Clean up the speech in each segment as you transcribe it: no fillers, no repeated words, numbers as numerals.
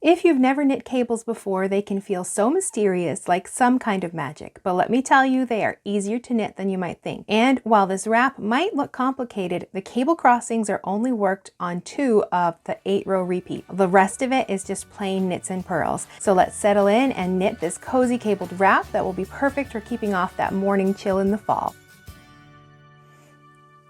If you've never knit cables before, they can feel so mysterious, like some kind of magic, but let me tell you, they are easier to knit than you might think. And while this wrap might look complicated, the cable crossings are only worked on 2 of the 8-row repeat. The rest of it is just plain knits and purls. So let's settle in and knit this cozy cabled wrap that will be perfect for keeping off that morning chill in the fall.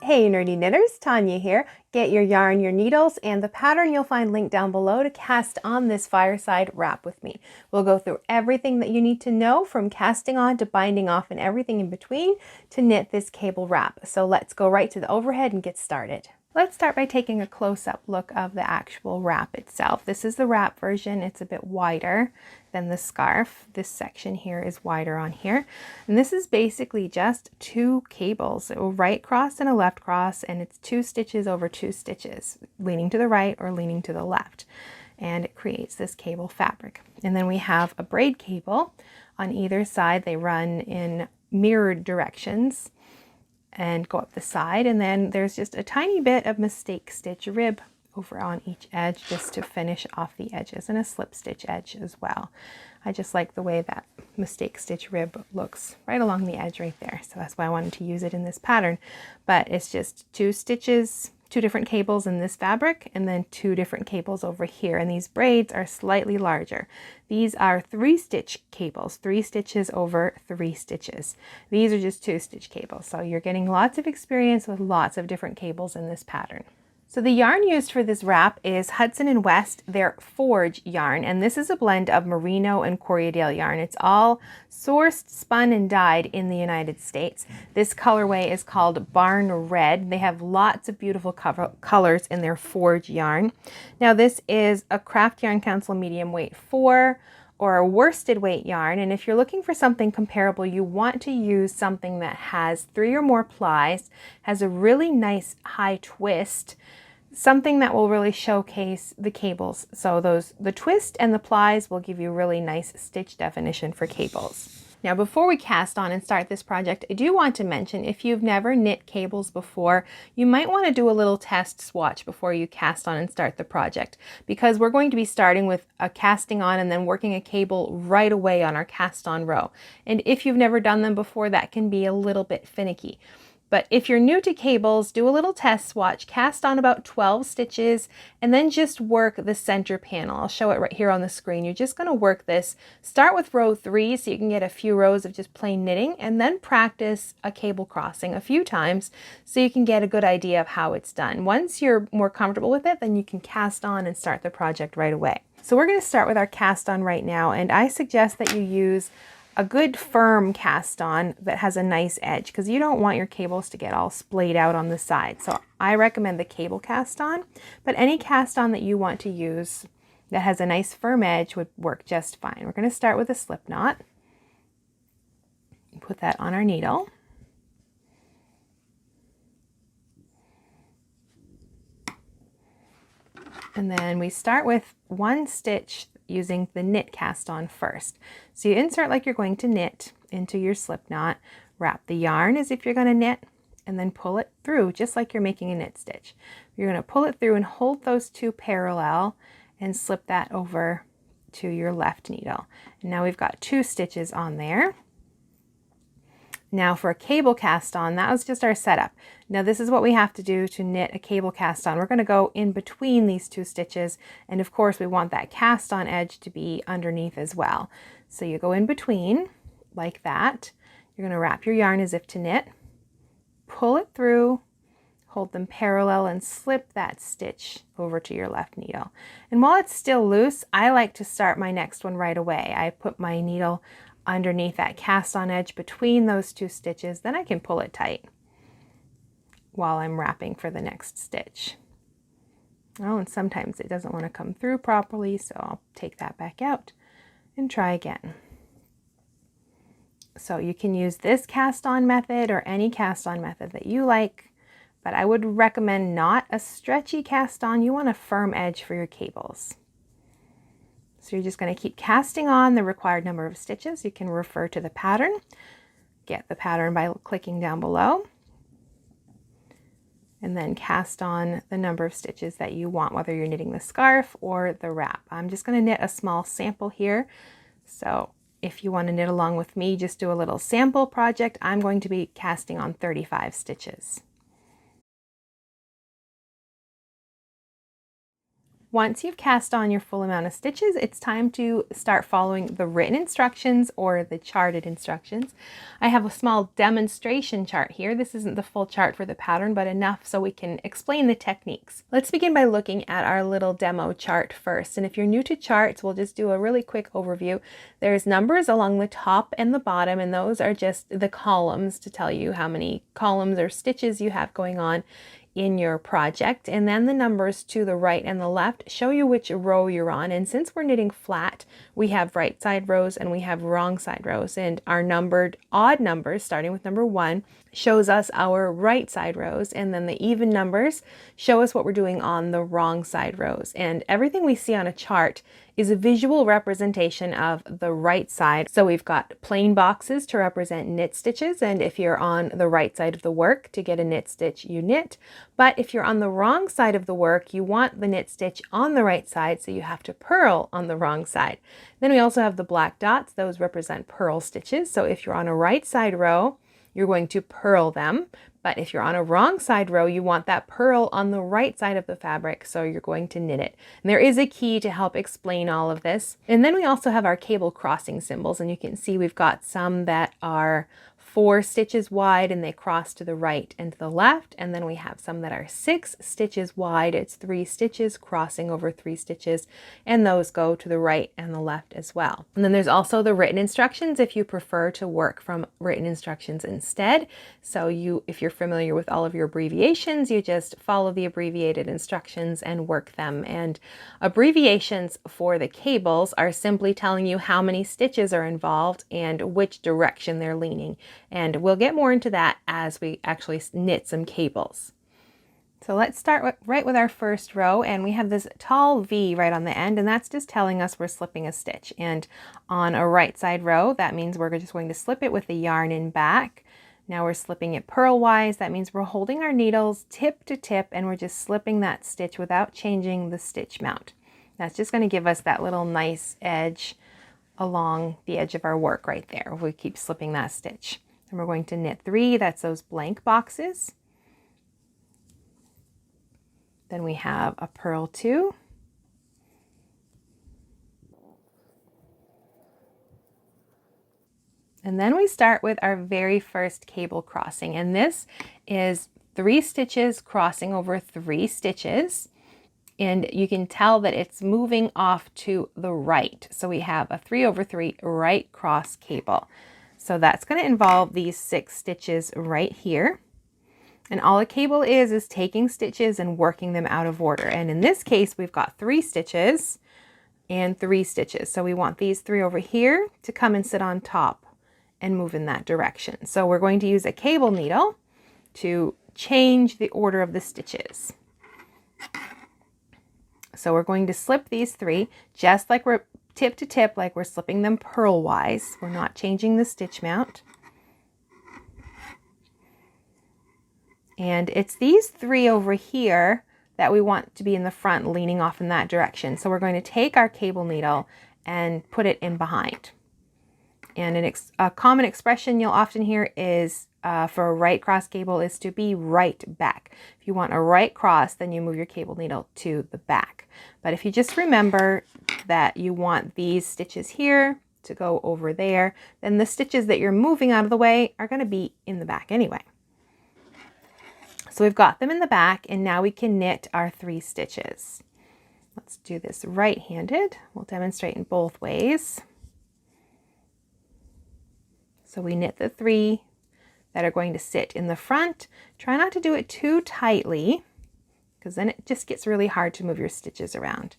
Hey nerdy knitters, Tanya here. Get your yarn, your needles, and the pattern you'll find linked down below to cast on this fireside wrap with me. We'll go through everything that you need to know, from casting on to binding off and everything in between, to knit this cable wrap. So let's go right to the overhead and get started. Let's start by taking a close-up look of the actual wrap itself. This is the wrap version. It's a bit wider than the scarf. This section here is wider on here. And this is basically just 2 cables, a right cross and a left cross, and it's 2 stitches over 2 stitches, leaning to the right or leaning to the left. And it creates this cable fabric. And then we have a braid cable on either side. They run in mirrored directions and go up the side, and then there's just a tiny bit of mistake stitch rib over on each edge just to finish off the edges, and a slip stitch edge as well. I just like the way that mistake stitch rib looks right along the edge right there, so that's why I wanted to use it in this pattern. But it's just 2 stitches, 2 different cables in this fabric, and then 2 different cables over here, and these braids are slightly larger. These are 3-stitch cables, 3 stitches over 3 stitches. These are just 2-stitch cables, so you're getting lots of experience with lots of different cables in this pattern. So the yarn used for this wrap is Hudson and West, their Forge yarn, and this is a blend of merino and Corriedale yarn. It's all sourced, spun, and dyed in the United States. This colorway is called Barn Red. They have lots of beautiful colors in their Forge yarn. Now this is a Craft Yarn Council medium weight 4 or a worsted weight yarn, and if you're looking for something comparable, you want to use something that has 3 or more plies, has a really nice high twist, something that will really showcase the cables. So the twist and the plies will give you really nice stitch definition for cables. Now before we cast on and start this project, I do want to mention, if you've never knit cables before, you might want to do a little test swatch before you cast on and start the project, because we're going to be starting with a casting on and then working a cable right away on our cast on row. And if you've never done them before, that can be a little bit finicky. But if you're new to cables, do a little test swatch, cast on about 12 stitches, and then just work the center panel. I'll show it right here on the screen. You're just going to work this. Start with row 3 so you can get a few rows of just plain knitting, and then practice a cable crossing a few times so you can get a good idea of how it's done. Once you're more comfortable with it, then you can cast on and start the project right away. So we're going to start with our cast on right now, and I suggest that you use a good firm cast on that has a nice edge, because you don't want your cables to get all splayed out on the side. So I recommend the cable cast on, but any cast on that you want to use that has a nice firm edge would work just fine. We're going to start with a slip knot. Put that on our needle. And then we start with 1 stitch using the knit cast on first. So you insert like you're going to knit into your slip knot, wrap the yarn as if you're going to knit, and then pull it through just like you're making a knit stitch. You're going to pull it through and hold those 2 parallel and slip that over to your left needle. And now we've got 2 stitches on there. Now for a cable cast on, that was just our setup. Now this is what we have to do to knit a cable cast on. We're going to go in between these 2 stitches, and of course we want that cast on edge to be underneath as well. So you go in between like that. You're going to wrap your yarn as if to knit, pull it through, hold them parallel, and slip that stitch over to your left needle. And while it's still loose, I like to start my next one right away. I put my needle underneath that cast on edge between those 2 stitches, then I can pull it tight while I'm wrapping for the next stitch. Oh, and sometimes it doesn't want to come through properly, so I'll take that back out and try again. So you can use this cast on method or any cast on method that you like, but I would recommend not a stretchy cast on. You want a firm edge for your cables. So you're just going to keep casting on the required number of stitches. You can refer to the pattern. Get the pattern by clicking down below. and then cast on the number of stitches that you want, whether you're knitting the scarf or the wrap. I'm just going to knit a small sample here. So if you want to knit along with me, just do a little sample project. I'm going to be casting on 35 stitches. Once you've cast on your full amount of stitches, it's time to start following the written instructions or the charted instructions. I have a small demonstration chart here. This isn't the full chart for the pattern, but enough so we can explain the techniques. Let's begin by looking at our little demo chart first. And if you're new to charts, we'll just do a really quick overview. There's numbers along the top and the bottom, and those are just the columns to tell you how many columns or stitches you have going on in your project. And then the numbers to the right and the left show you which row you're on. And since we're knitting flat, we have right side rows and we have wrong side rows, and our numbered odd numbers starting with number 1 shows us our right side rows, and then the even numbers show us what we're doing on the wrong side rows. And everything we see on a chart is a visual representation of the right side. So we've got plain boxes to represent knit stitches, and if you're on the right side of the work to get a knit stitch, you knit. But if you're on the wrong side of the work, you want the knit stitch on the right side, so you have to purl on the wrong side. Then we also have the black dots. Those represent purl stitches. So if you're on a right side row, you're going to purl them. But if you're on a wrong side row, you want that purl on the right side of the fabric, so you're going to knit it. And there is a key to help explain all of this. And then we also have our cable crossing symbols, and you can see we've got some that are 4 stitches wide and they cross to the right and to the left, and then we have some that are 6 stitches wide. It's 3 stitches crossing over 3 stitches, and those go to the right and the left as well. And then there's also the written instructions if you prefer to work from written instructions instead. So if you're familiar with all of your abbreviations, you just follow the abbreviated instructions and work them. And abbreviations for the cables are simply telling you how many stitches are involved and which direction they're leaning. And we'll get more into that as we actually knit some cables. So let's start right with our first row, and we have this tall V right on the end, and that's just telling us we're slipping a stitch. And on a right side row, that means we're just going to slip it with the yarn in back. Now we're slipping it purlwise. That means we're holding our needles tip to tip, and we're just slipping that stitch without changing the stitch mount. That's just going to give us that little nice edge along the edge of our work right there if we keep slipping that stitch. And we're going to knit 3, that's those blank boxes. Then we have a purl 2. And then we start with our very first cable crossing, and this is 3 stitches crossing over 3 stitches. And you can tell that it's moving off to the right. So we have a 3 over 3 right cross cable. So that's going to involve these 6 stitches right here. And all a cable is taking stitches and working them out of order. And in this case, we've got 3 stitches and 3 stitches. So we want these 3 over here to come and sit on top and move in that direction. So we're going to use a cable needle to change the order of the stitches. So we're going to slip these 3 just like we're tip to tip, like we're slipping them purlwise. We're not changing the stitch mount. And it's these 3 over here that we want to be in the front, leaning off in that direction. So we're going to take our cable needle and put it in behind. And a common expression you'll often hear is for a right cross cable is to be right back. If you want a right cross, then you move your cable needle to the back. But if you just remember that you want these stitches here to go over there, then the stitches that you're moving out of the way are going to be in the back anyway. So we've got them in the back, and now we can knit our 3 stitches. Let's do this right-handed. We'll demonstrate in both ways. So we knit the 3 that are going to sit in the front. Try not to do it too tightly, because then it just gets really hard to move your stitches around.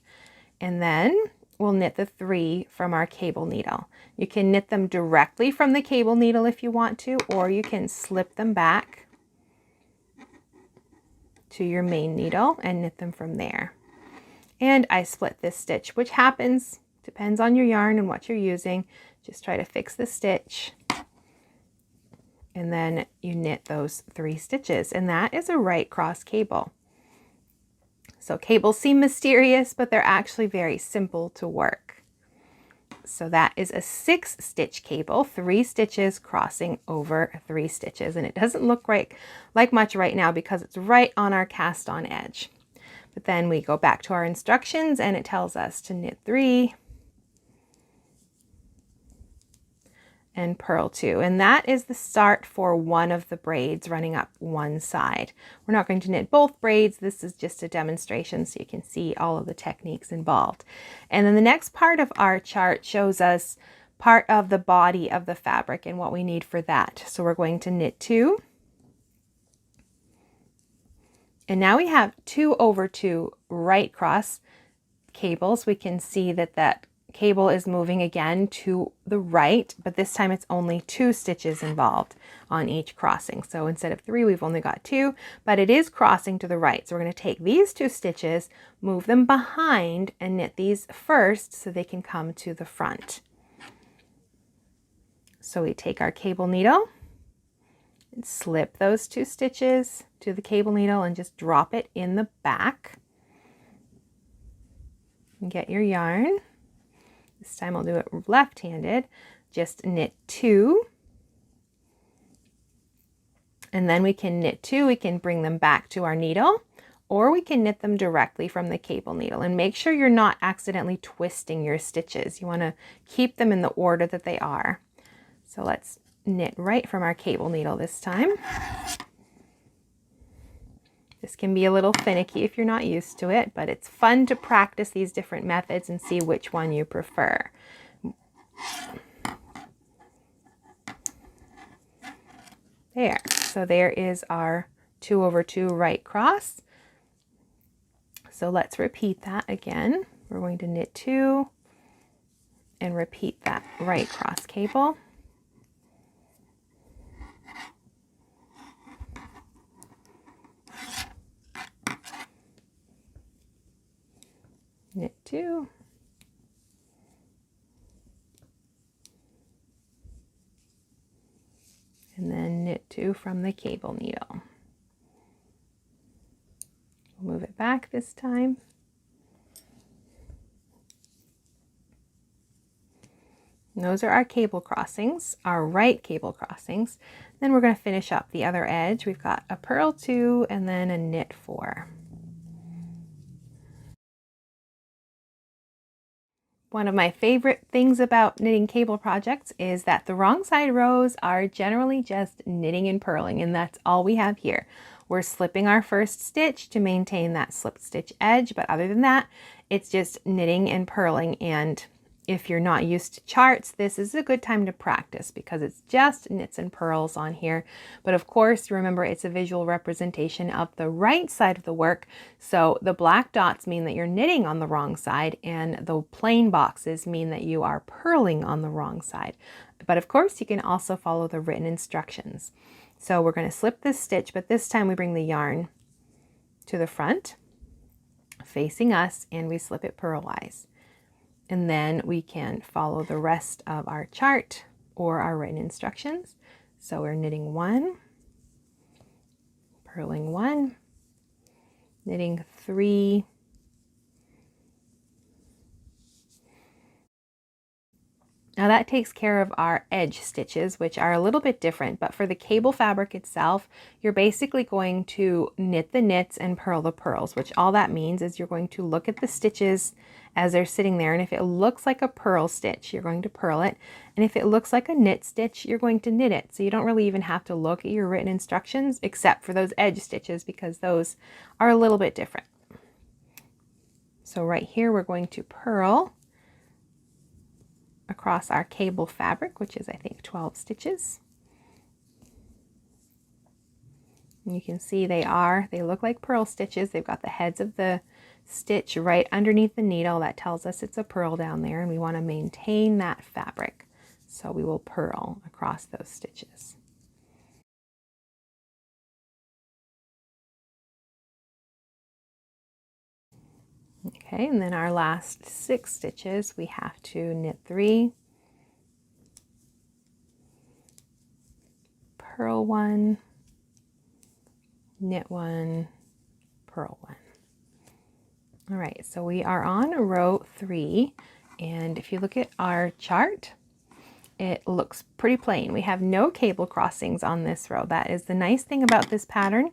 And then we'll knit the 3 from our cable needle. You can knit them directly from the cable needle if you want to, or you can slip them back to your main needle and knit them from there. And I split this stitch, which depends on your yarn and what you're using. Just try to fix the stitch. and then you knit those 3 stitches, and that is a right cross cable. So cables seem mysterious, but they're actually very simple to work. So that is a 6-stitch cable, 3 stitches crossing over 3 stitches, and it doesn't look like much right now because it's right on our cast on edge. But then we go back to our instructions and it tells us to knit 3 and purl 2, and that is the start for one of the braids running up one side. We're not going to knit both braids. This is just a demonstration so you can see all of the techniques involved. And then the next part of our chart shows us part of the body of the fabric and what we need for that. So we're going to knit 2, and now we have 2 over 2 right cross cables. We can see that that cable is moving again to the right, but this time it's only 2 stitches involved on each crossing. So instead of 3, we've only got 2, but it is crossing to the right. So we're going to take these 2 stitches, move them behind, and knit these first so they can come to the front. So we take our cable needle and slip those 2 stitches to the cable needle and just drop it in the back. And get your yarn. This time I'll do it left-handed. Just knit 2. And then we can knit 2. We can bring them back to our needle, or we can knit them directly from the cable needle. And make sure you're not accidentally twisting your stitches. You want to keep them in the order that they are. So let's knit right from our cable needle this time. This can be a little finicky if you're not used to it, but it's fun to practice these different methods and see which one you prefer. There, so there is our 2 over 2 right cross. So let's repeat that again. We're going to knit 2 and repeat that right cross cable. Knit 2, and then knit 2 from the cable needle. We'll move it back this time. And those are our cable crossings, our right cable crossings. Then we're going to finish up the other edge. We've got a purl 2 and then a knit 4. One of my favorite things about knitting cable projects is that the wrong side rows are generally just knitting and purling, and that's all we have here. We're slipping our first stitch to maintain that slipped stitch edge, but other than that, it's just knitting and purling. And if you're not used to charts, this is a good time to practice because it's just knits and purls on here. But of course, remember it's a visual representation of the right side of the work. So the black dots mean that you're knitting on the wrong side, and the plain boxes mean that you are purling on the wrong side. But of course, you can also follow the written instructions. So we're going to slip this stitch, but this time we bring the yarn to the front, facing us, and we slip it purlwise. And then we can follow the rest of our chart or our written instructions. So we're knitting 1, purling 1, knitting 3, now that takes care of our edge stitches, which are a little bit different, but for the cable fabric itself, you're basically going to knit the knits and purl the purls, which all that means is you're going to look at the stitches as they're sitting there, and if it looks like a purl stitch, you're going to purl it, and if it looks like a knit stitch, you're going to knit it. So you don't really even have to look at your written instructions except for those edge stitches because those are a little bit different. So right here, we're going to purl across our cable fabric, which is I think 12 stitches. And you can see they look like purl stitches. They've got the heads of the stitch right underneath the needle. That tells us it's a purl down there, and we want to maintain that fabric. So we will purl across those stitches. Okay, and then our last 6 stitches, we have to knit 3, purl one, knit one, purl one. All right, so we are on row 3, and if you look at our chart, it looks pretty plain. We have no cable crossings on this row. That is the nice thing about this pattern.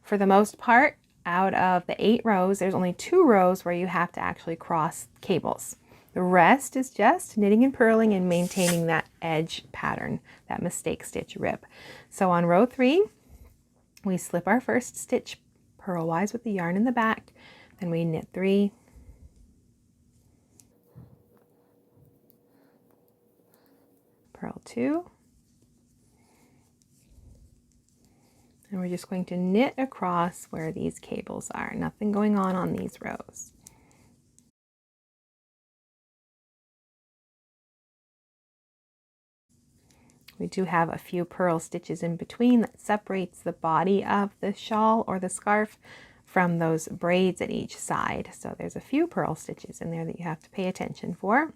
For the most part, out of the 8 rows, there's only 2 rows where you have to actually cross cables. The rest is just knitting and purling and maintaining that edge pattern, that mistake stitch rib. So on row 3, we slip our first stitch purlwise with the yarn in the back, then we knit 3, purl 2, and we're just going to knit across where these cables are. Nothing going on these rows. We do have a few purl stitches in between that separates the body of the shawl or the scarf from those braids at each side. So there's a few purl stitches in there that you have to pay attention for.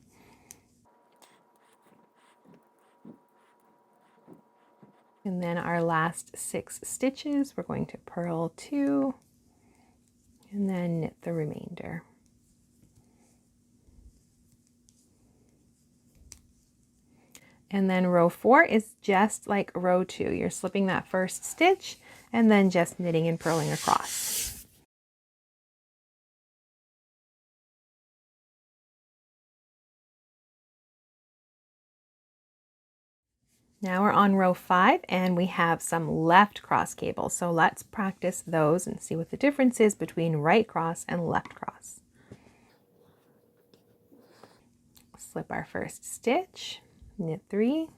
And then our last 6 stitches, we're going to purl 2 and then knit the remainder. And then row 4 is just like row 2. You're slipping that first stitch and then just knitting and purling across. Now we're on row 5 and we have some left cross cables. So let's practice those and see what the difference is between right cross and left cross. Slip our first stitch, knit 3.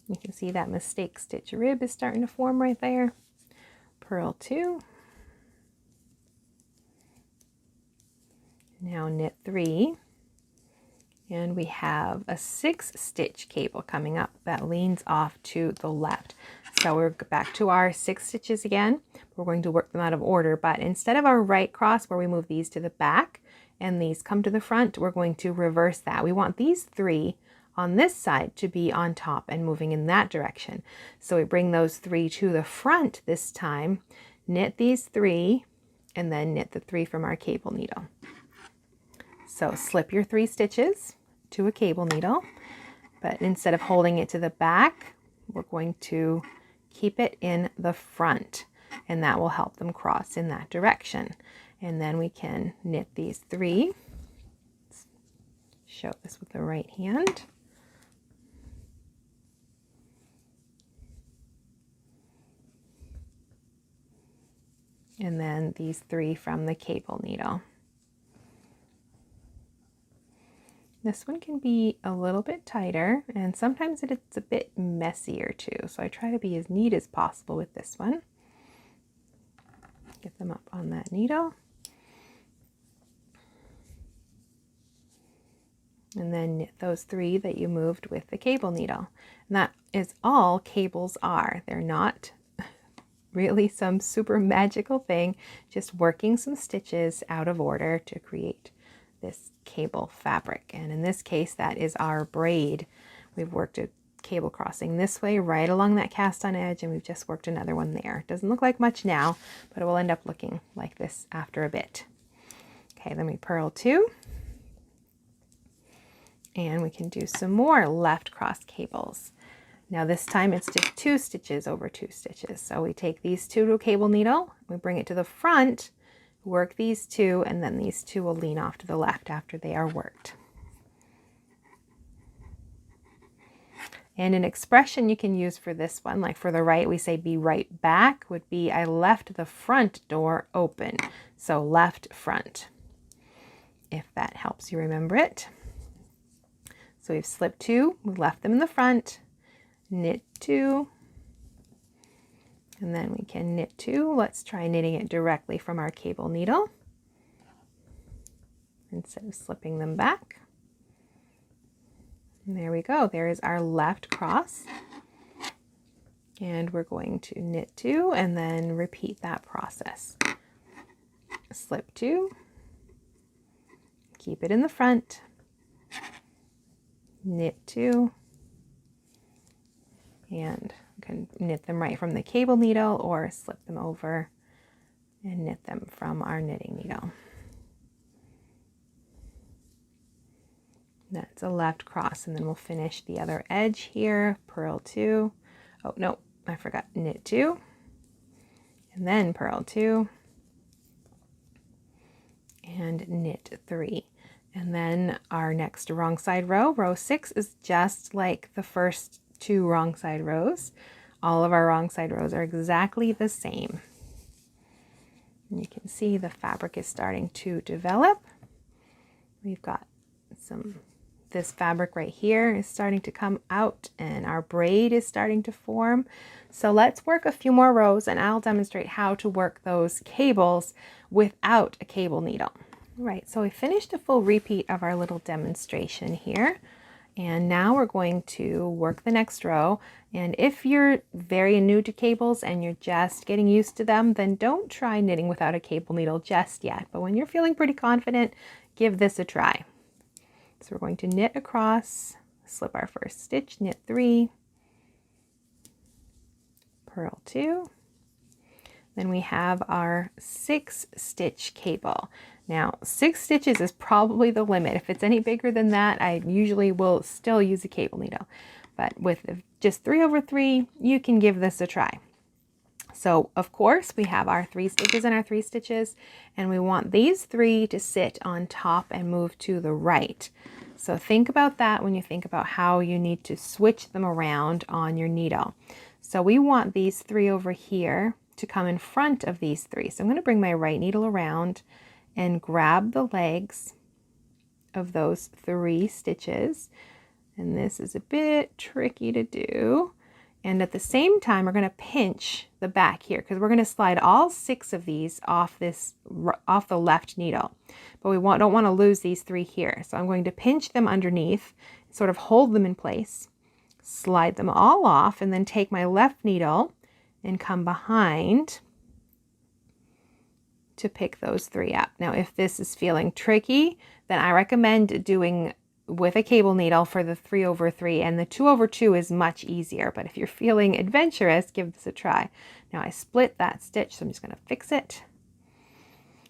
You can see that mistake stitch rib is starting to form right there. Purl 2. Now knit 3. And we have a 6 stitch cable coming up that leans off to the left. So we're back to our 6 stitches again. We're going to work them out of order, but instead of our right cross where we move these to the back and these come to the front, we're going to reverse that. We want these 3 on this side to be on top and moving in that direction. So we bring those 3 to the front this time, knit these 3, and then knit the 3 from our cable needle. So slip your 3 stitches to a cable needle, but instead of holding it to the back, we're going to keep it in the front, and that will help them cross in that direction. And then we can knit these 3. Let's show this with the right hand. And then these 3 from the cable needle. This one can be a little bit tighter, and sometimes it's a bit messier too. So I try to be as neat as possible with this one. Get them up on that needle. And then knit those 3 that you moved with the cable needle. And that is all cables are. They're not really some super magical thing, just working some stitches out of order to create this cable fabric. And in this case, that is our braid. We've worked a cable crossing this way right along that cast on edge, and we've just worked another one there. Doesn't look like much now, but it will end up looking like this after a bit. Okay, then we purl 2, and we can do some more left cross cables. Now this time it's just 2 stitches over 2 stitches. So we take these 2 to a cable needle, we bring it to the front, work these 2, and then these 2 will lean off to the left after they are worked. And an expression you can use for this one, like for the right, we say be right back, would be I left the front door open. So left front, if that helps you remember it. So we've slipped 2, we left them in the front, knit 2, and then we can knit 2. Let's try knitting it directly from our cable needle instead of slipping them back. And there we go. There is our left cross. And we're going to knit 2 and then repeat that process. Slip 2, keep it in the front, knit 2, and you can knit them right from the cable needle or slip them over and knit them from our knitting needle. That's a left cross, and then we'll finish the other edge here. Purl 2. Oh no, I forgot. Knit 2, and then purl 2, and knit 3. And then our next wrong side row, row 6, is just like the first 2 wrong side rows. All of our wrong side rows are exactly the same. And you can see the fabric is starting to develop. We've got this fabric right here is starting to come out, and our braid is starting to form. So let's work a few more rows, and I'll demonstrate how to work those cables without a cable needle. All right, so we finished a full repeat of our little demonstration here. And now we're going to work the next row. And if you're very new to cables and you're just getting used to them, then don't try knitting without a cable needle just yet. But when you're feeling pretty confident, give this a try. So we're going to knit across, slip our first stitch, knit 3, purl 2. Then we have our 6 stitch cable. Now 6 stitches is probably the limit. If it's any bigger than that, I usually will still use a cable needle. But with just 3/3, you can give this a try. So of course we have our 3 stitches and our 3 stitches, and we want these 3 to sit on top and move to the right. So think about that when you think about how you need to switch them around on your needle. So we want these 3 over here to come in front of these 3. So I'm going to bring my right needle around and grab the legs of those 3 stitches. And this is a bit tricky to do. And at the same time, we're going to pinch the back here because we're going to slide all 6 of these off the left needle. But we don't want to lose these 3 here. So I'm going to pinch them underneath, sort of hold them in place, slide them all off, and then take my left needle and come behind to pick those 3 up. Now, if this is feeling tricky, then I recommend doing with a cable needle for the 3/3, and the 2/2 is much easier. But if you're feeling adventurous, give this a try. Now I split that stitch, so I'm just going to fix it.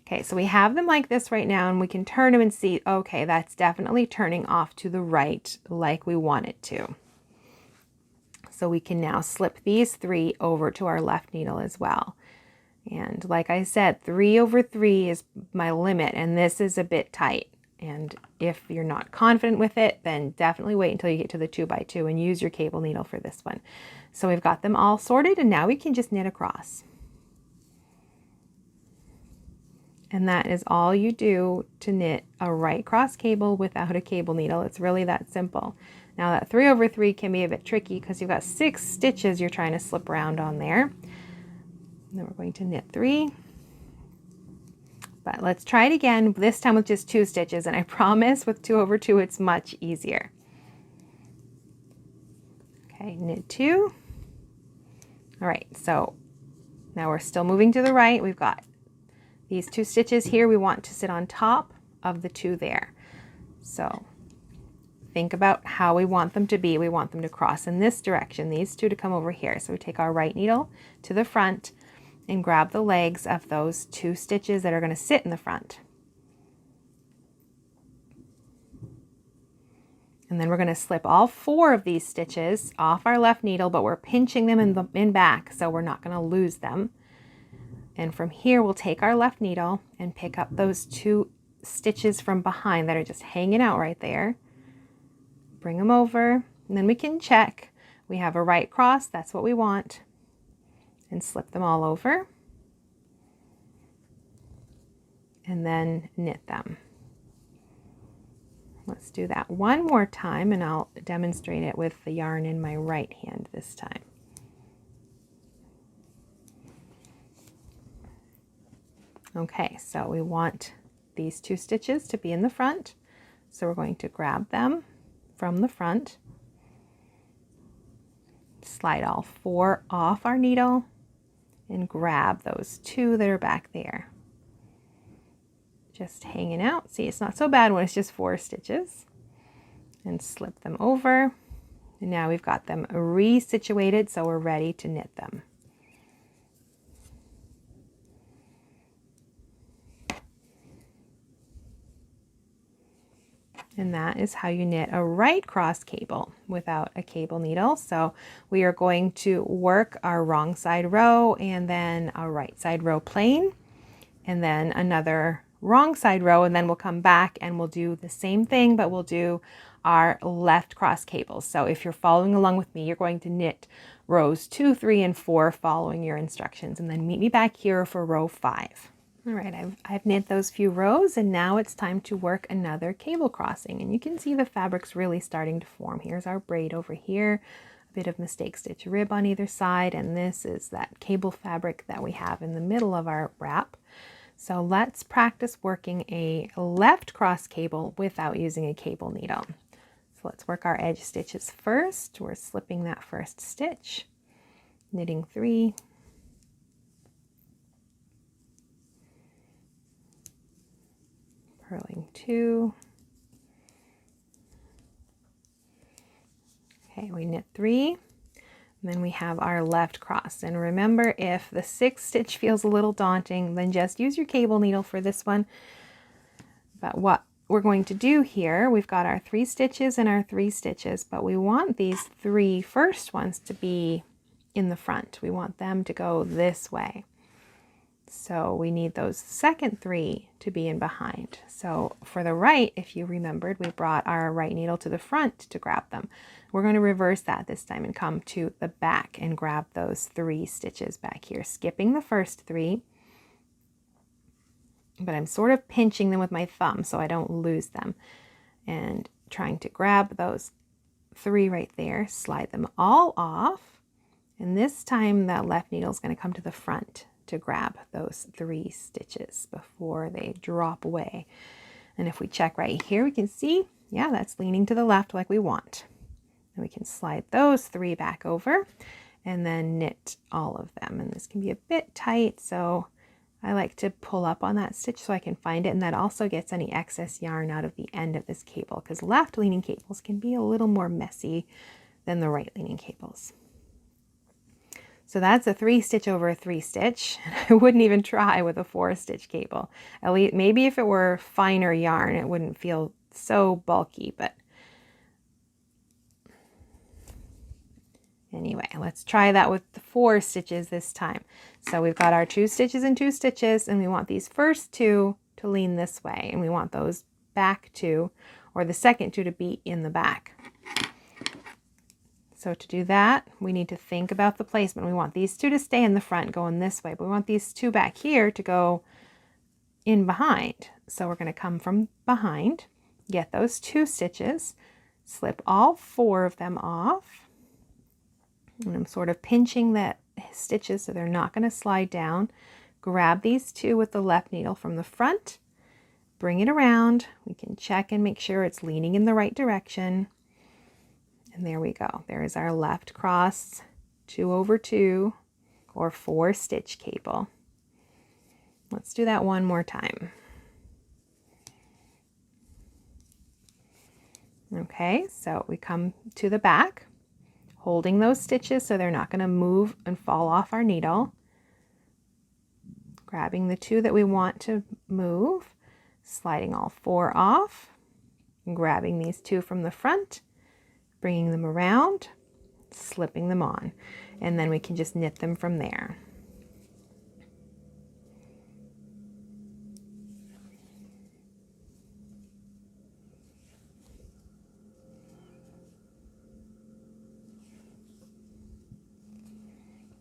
Okay, so we have them like this right now, and we can turn them and see, okay, that's definitely turning off to the right like we want it to. So we can now slip these 3 over to our left needle as well. And like I said, 3/3 is my limit, and this is a bit tight. And if you're not confident with it, then definitely wait until you get to the 2x2 and use your cable needle for this one. So we've got them all sorted, and now we can just knit across. And that is all you do to knit a right cross cable without a cable needle. It's really that simple. Now that 3/3 can be a bit tricky because you've got 6 stitches you're trying to slip around on there. And then we're going to knit 3. But let's try it again, this time with just 2 stitches, and I promise with 2/2 it's much easier. Okay, knit 2. All right, so now we're still moving to the right. We've got these 2 stitches here we want to sit on top of the 2 there. So think about how we want them to be. We want them to cross in this direction, these 2 to come over here. So we take our right needle to the front and grab the legs of those 2 stitches that are going to sit in the front. And then we're going to slip all 4 of these stitches off our left needle, but we're pinching them in back, so we're not going to lose them. And from here, we'll take our left needle and pick up those 2 stitches from behind that are just hanging out right there. Bring them over, and then we can check. We have a right cross, that's what we want. And slip them all over. And then knit them. Let's do that one more time, and I'll demonstrate it with the yarn in my right hand this time. Okay, so we want these 2 stitches to be in the front. So we're going to grab them from the front, slide all 4 off our needle, and grab those 2 that are back there. Just hanging out. See, it's not so bad when it's just 4 stitches. And slip them over, And now we've got them resituated, so we're ready to knit them. And that is how you knit a right cross cable without a cable needle. So we are going to work our wrong side row and then a right side row plain and then another wrong side row, and then we'll come back and we'll do the same thing, but we'll do our left cross cables. So if you're following along with me, you're going to knit rows 2, 3, and 4 following your instructions, and then meet me back here for row 5. All right, I've knit those few rows, and now it's time to work another cable crossing. And you can see the fabric's really starting to form. Here's our braid over here, a bit of mistake stitch rib on either side, and this is that cable fabric that we have in the middle of our wrap. So let's practice working a left cross cable without using a cable needle. So let's work our edge stitches first. We're slipping that first stitch, knitting 3, purling 2. Okay, we knit 3, and then we have our left cross. And remember, if the 6th stitch feels a little daunting, then just use your cable needle for this one. But what we're going to do here, we've got our 3 stitches and our 3 stitches, but we want these 3 first ones to be in the front. We want them to go this way. So we need those second 3 to be in behind. So for the right, if you remembered, we brought our right needle to the front to grab them. We're going to reverse that this time and come to the back and grab those 3 stitches back here, skipping the first 3. But I'm sort of pinching them with my thumb so I don't lose them, and trying to grab those 3 right there, slide them all off. And this time that left needle is going to come to the front to grab those 3 stitches before they drop away. And if we check right here, we can see, yeah, that's leaning to the left like we want. And we can slide those 3 back over and then knit all of them. And this can be a bit tight, so I like to pull up on that stitch so I can find it, and that also gets any excess yarn out of the end of this cable, because left leaning cables can be a little more messy than the right leaning cables. So that's a 3 stitch over a 3 stitch. I wouldn't even try with a 4 stitch cable. At least maybe if it were finer yarn, it wouldn't feel so bulky, but anyway, let's try that with the 4 stitches this time. So we've got our 2 stitches and 2 stitches, and we want these first 2 to lean this way, and we want those back 2, or the second 2, to be in the back. So to do that, we need to think about the placement. We want these 2 to stay in the front going this way, but we want these 2 back here to go in behind. So we're going to come from behind, get those 2 stitches, slip all 4 of them off. And I'm sort of pinching that stitches so they're not going to slide down. Grab these 2 with the left needle from the front, bring it around. We can check and make sure it's leaning in the right direction. And there we go. There is our left cross 2 over 2 or 4 stitch cable. Let's do that one more time. Okay, so we come to the back, holding those stitches so they're not going to move and fall off our needle. Grabbing the 2 that we want to move, sliding all 4 off, and grabbing these 2 from the front, bringing them around, slipping them on, and then we can just knit them from there.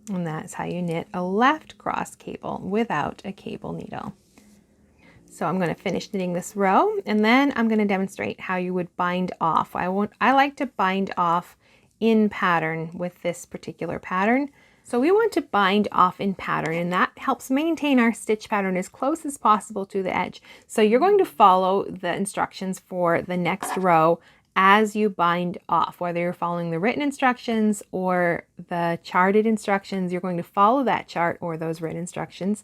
And that's how you knit a left cross cable without a cable needle. So I'm going to finish knitting this row, and then I'm going to demonstrate how you would bind off. I like to bind off in pattern with this particular pattern. So we want to bind off in pattern, and that helps maintain our stitch pattern as close as possible to the edge. So you're going to follow the instructions for the next row as you bind off, whether you're following the written instructions or the charted instructions. You're going to follow that chart or those written instructions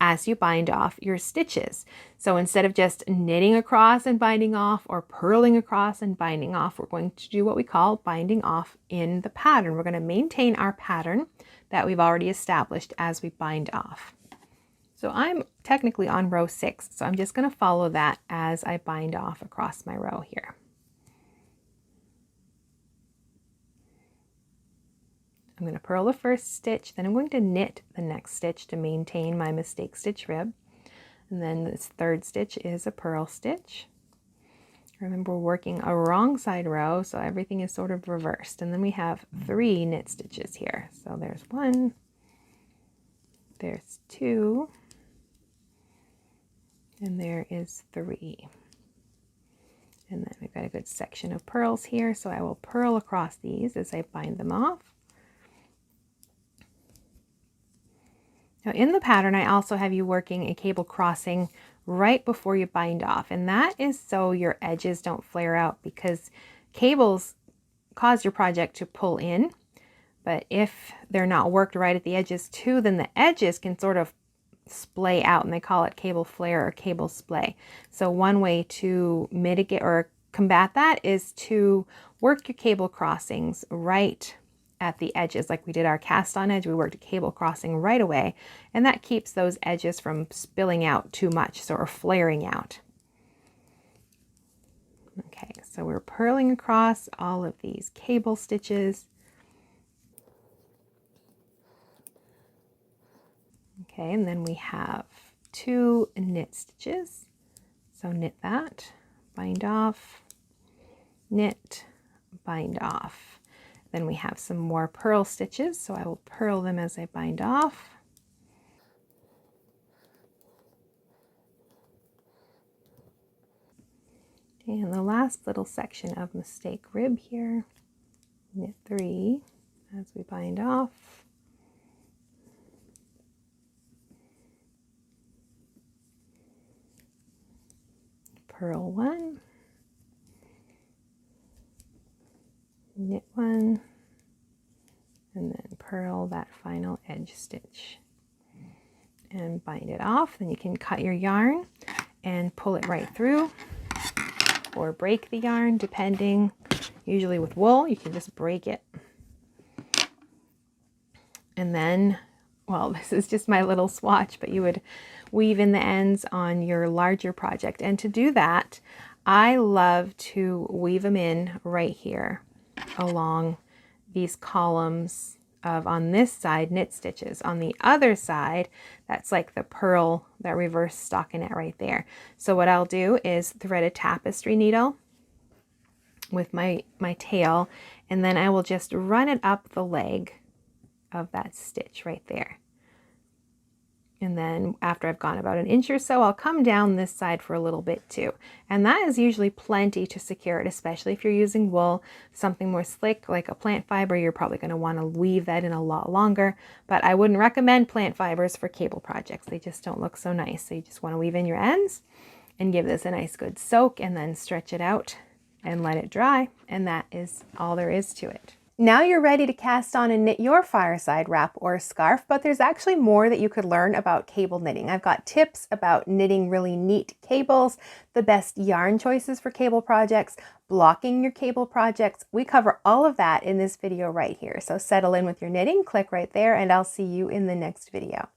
as you bind off your stitches. So instead of just knitting across and binding off or purling across and binding off, we're going to do what we call binding off in the pattern. We're going to maintain our pattern that we've already established as we bind off. So I'm technically on row 6, so I'm just going to follow that as I bind off across my row here. I'm going to purl the first stitch, then I'm going to knit the next stitch to maintain my mistake stitch rib. And then this third stitch is a purl stitch. Remember, we're working a wrong side row, so everything is sort of reversed. And then we have 3 knit stitches here. So there's 1, there's 2, and there is 3. And then we've got a good section of purls here, so I will purl across these as I bind them off. Now in the pattern, I also have you working a cable crossing right before you bind off, and that is so your edges don't flare out, because cables cause your project to pull in, but if they're not worked right at the edges too, then the edges can sort of splay out, and they call it cable flare or cable splay. So one way to mitigate or combat that is to work your cable crossings right at the edges. Like we did our cast on edge, we worked a cable crossing right away, and that keeps those edges from spilling out too much, or flaring out. Okay, so we're purling across all of these cable stitches. Okay, and then we have 2 knit stitches. So knit that, bind off, knit, bind off. Then we have some more purl stitches, so I will purl them as I bind off. And the last little section of mistake rib here, knit 3 as we bind off. Purl 1. Knit 1, and then purl that final edge stitch and bind it off. Then you can cut your yarn and pull it right through, or break the yarn, depending. Usually with wool you can just break it. And then, well, this is just my little swatch, but you would weave in the ends on your larger project. And to do that, I love to weave them in right here along these columns of, on this side, knit stitches. On the other side, that's like the purl, that reverse stockinette right there. So what I'll do is thread a tapestry needle with my tail, and then I will just run it up the leg of that stitch right there. And then after I've gone about an inch or so, I'll come down this side for a little bit too. And that is usually plenty to secure it, especially if you're using wool. Something more slick like a plant fiber, you're probably going to want to weave that in a lot longer. But I wouldn't recommend plant fibers for cable projects. They just don't look so nice. So you just want to weave in your ends and give this a nice good soak, and then stretch it out and let it dry. And that is all there is to it. Now you're ready to cast on and knit your fireside wrap or scarf, but there's actually more that you could learn about cable knitting. I've got tips about knitting really neat cables, the best yarn choices for cable projects, blocking your cable projects. We cover all of that in this video right here. So settle in with your knitting, click right there, and I'll see you in the next video.